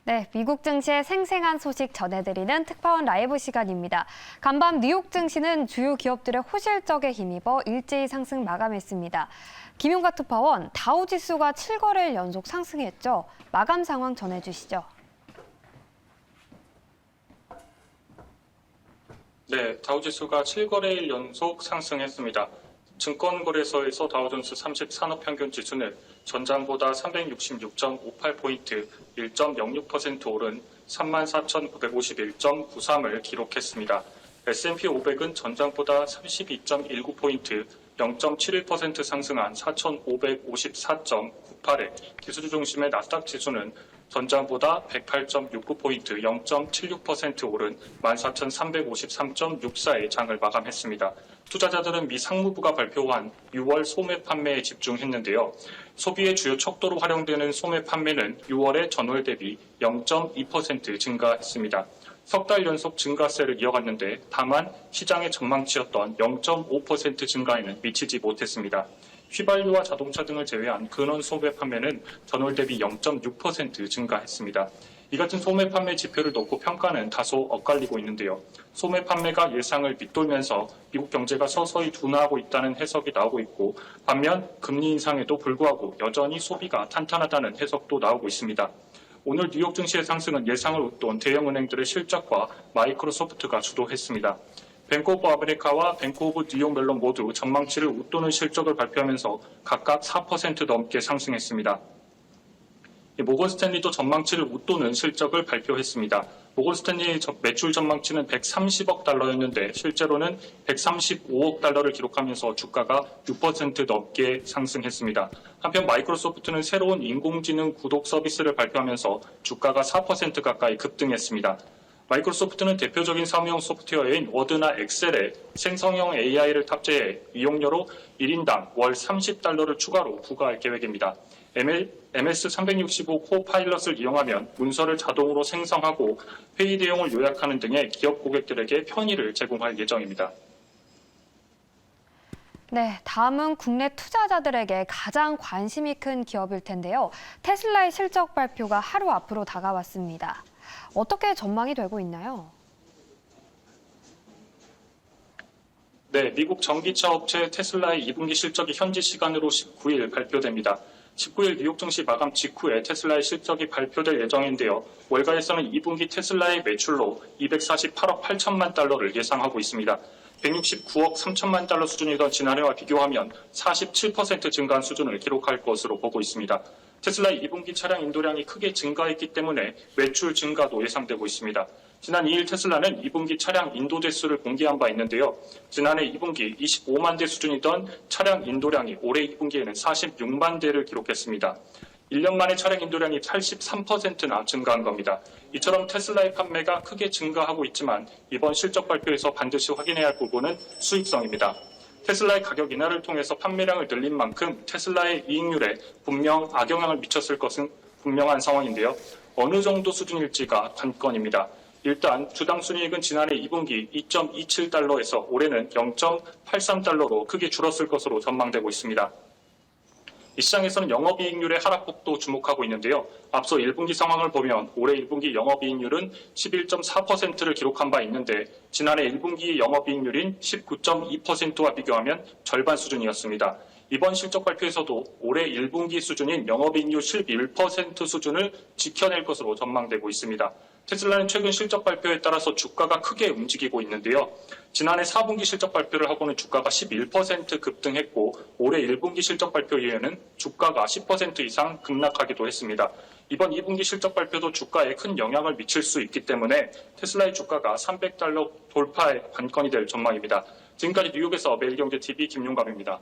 네, 미국 증시의 생생한 소식 전해드리는 특파원 라이브 시간입니다. 간밤 뉴욕 증시는 주요 기업들의 호실적에 힘입어 일제히 상승 마감했습니다. 김용가 특파원, 다우지수가 7거래일 연속 상승했죠. 마감 상황 전해주시죠. 네, 다우지수가 7거래일 연속 상승했습니다. 증권거래소에서 다우존스 30 산업평균지수는 전장보다 366.58포인트, 1.06% 오른 34,951.93을 기록했습니다. S&P 500은 전장보다 32.19포인트, 0.71% 상승한 4,554.98에 기술 중심의 나스닥 지수는 전장보다 108.69포인트, 0.76% 오른 14,353.64의 장을 마감했습니다. 투자자들은 미 상무부가 발표한 6월 소매 판매에 집중했는데요. 소비의 주요 척도로 활용되는 소매 판매는 6월에 전월 대비 0.2% 증가했습니다. 석 달 연속 증가세를 이어갔는데 다만 시장의 전망치였던 0.5% 증가에는 미치지 못했습니다. 휘발유와 자동차 등을 제외한 근원 소매 판매는 전월 대비 0.6% 증가했습니다. 이 같은 소매 판매 지표를 놓고 평가는 다소 엇갈리고 있는데요. 소매 판매가 예상을 밑돌면서 미국 경제가 서서히 둔화하고 있다는 해석이 나오고 있고, 반면 금리 인상에도 불구하고 여전히 소비가 탄탄하다는 해석도 나오고 있습니다. 오늘 뉴욕 증시의 상승은 예상을 웃돈 대형은행들의 실적과 마이크로소프트가 주도했습니다. 뱅크 오브 아메리카와 뱅크 오브 뉴욕 멜론 모두 전망치를 웃도는 실적을 발표하면서 각각 4% 넘게 상승했습니다. 모건 스탠리도 전망치를 웃도는 실적을 발표했습니다. 모건 스탠리의 매출 전망치는 130억 달러였는데 실제로는 135억 달러를 기록하면서 주가가 6% 넘게 상승했습니다. 한편 마이크로소프트는 새로운 인공지능 구독 서비스를 발표하면서 주가가 4% 가까이 급등했습니다. 마이크로소프트는 대표적인 사무용 소프트웨어인 워드나 엑셀에 생성형 AI를 탑재해 이용료로 1인당 월 30달러를 추가로 부과할 계획입니다. MS365 코파일럿을 이용하면 문서를 자동으로 생성하고 회의 내용을 요약하는 등의 기업 고객들에게 편의를 제공할 예정입니다. 네, 다음은 국내 투자자들에게 가장 관심이 큰 기업일 텐데요. 테슬라의 실적 발표가 하루 앞으로 다가왔습니다. 어떻게 전망이 되고 있나요? 네, 미국 전기차 업체 테슬라의 2분기 실적이 현지 시간으로 19일 발표됩니다. 19일 뉴욕 증시 마감 직후에 테슬라의 실적이 발표될 예정인데요. 월가에서는 2분기 테슬라의 매출로 248억 8천만 달러를 예상하고 있습니다. 169억 3천만 달러 수준이던 지난해와 비교하면 47% 증가한 수준을 기록할 것으로 보고 있습니다. 테슬라의 2분기 차량 인도량이 크게 증가했기 때문에 매출 증가도 예상되고 있습니다. 지난 2일 테슬라는 2분기 차량 인도 대수를 공개한 바 있는데요. 지난해 2분기 25만 대 수준이던 차량 인도량이 올해 2분기에는 46만 대를 기록했습니다. 1년 만에 차량 인도량이 83%나 증가한 겁니다. 이처럼 테슬라의 판매가 크게 증가하고 있지만 이번 실적 발표에서 반드시 확인해야 할 부분은 수익성입니다. 테슬라의 가격 인하를 통해서 판매량을 늘린 만큼 테슬라의 이익률에 분명 악영향을 미쳤을 것은 분명한 상황인데요. 어느 정도 수준일지가 관건입니다. 일단 주당 순이익은 지난해 2분기 2.27달러에서 올해는 0.83달러로 크게 줄었을 것으로 전망되고 있습니다. 이 시장에서는 영업이익률의 하락폭도 주목하고 있는데요. 앞서 1분기 상황을 보면 올해 1분기 영업이익률은 11.4%를 기록한 바 있는데 지난해 1분기 영업이익률인 19.2%와 비교하면 절반 수준이었습니다. 이번 실적 발표에서도 올해 1분기 수준인 영업이익률 11% 수준을 지켜낼 것으로 전망되고 있습니다. 테슬라는 최근 실적 발표에 따라서 주가가 크게 움직이고 있는데요. 지난해 4분기 실적 발표를 하고는 주가가 11% 급등했고 올해 1분기 실적 발표 이후에는 주가가 10% 이상 급락하기도 했습니다. 이번 2분기 실적 발표도 주가에 큰 영향을 미칠 수 있기 때문에 테슬라의 주가가 300달러 돌파의 관건이 될 전망입니다. 지금까지 뉴욕에서 매일경제TV 김용감입니다.